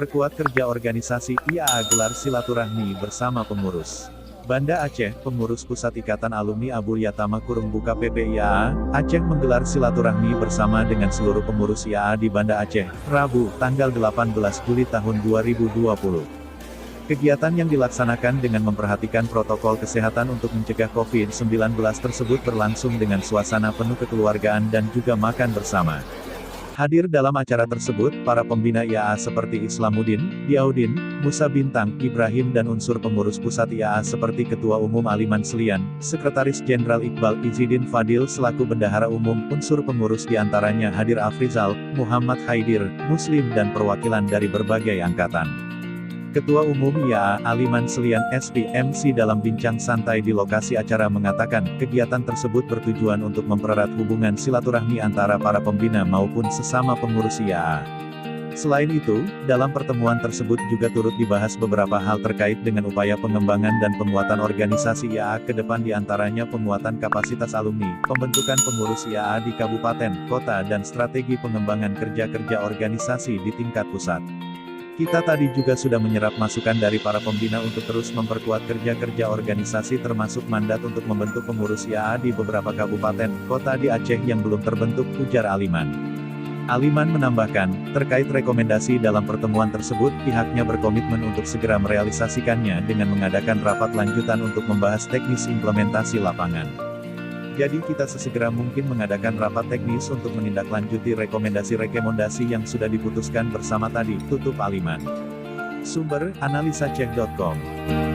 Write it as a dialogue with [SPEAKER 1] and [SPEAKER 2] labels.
[SPEAKER 1] Memperkuat kerja organisasi, IAA gelar silaturahmi bersama pengurus. Banda Aceh, pengurus Pusat Ikatan Alumni Abu Yatama Kurung Buka PPIAA, Aceh menggelar silaturahmi bersama dengan seluruh pengurus IAA di Banda Aceh, Rabu, tanggal 18 Juli tahun 2020. Kegiatan yang dilaksanakan dengan memperhatikan protokol kesehatan untuk mencegah COVID-19 tersebut berlangsung dengan suasana penuh kekeluargaan dan juga makan bersama. Hadir dalam acara tersebut, para pembina IAA seperti Islamuddin, Diaudin, Musa Bintang, Ibrahim dan unsur pengurus pusat IAA seperti Ketua Umum Aliman Selian, Sekretaris Jenderal Iqbal Izidin Fadil selaku Bendahara Umum, unsur pengurus diantaranya hadir Afrizal, Muhammad Haidir, Muslim dan perwakilan dari berbagai angkatan. Ketua Umum IAA, Aliman Selian, SP, MC dalam bincang santai di lokasi acara mengatakan, kegiatan tersebut bertujuan untuk mempererat hubungan silaturahmi antara para pembina maupun sesama pengurus IAA. Selain itu, dalam pertemuan tersebut juga turut dibahas beberapa hal terkait dengan upaya pengembangan dan penguatan organisasi IAA ke depan diantaranya penguatan kapasitas alumni, pembentukan pengurus IAA di kabupaten, kota dan strategi pengembangan kerja-kerja organisasi di tingkat pusat. Kita tadi juga sudah menyerap masukan dari para pembina untuk terus memperkuat kerja-kerja organisasi termasuk mandat untuk membentuk pengurus IAA di beberapa kabupaten, kota di Aceh yang belum terbentuk, ujar Aliman. Aliman menambahkan, terkait rekomendasi dalam pertemuan tersebut, pihaknya berkomitmen untuk segera merealisasikannya dengan mengadakan rapat lanjutan untuk membahas teknis implementasi lapangan. Jadi kita sesegera mungkin mengadakan rapat teknis untuk menindaklanjuti rekomendasi-rekomendasi yang sudah diputuskan bersama tadi, tutup Aliman. Sumber, analisacek.com.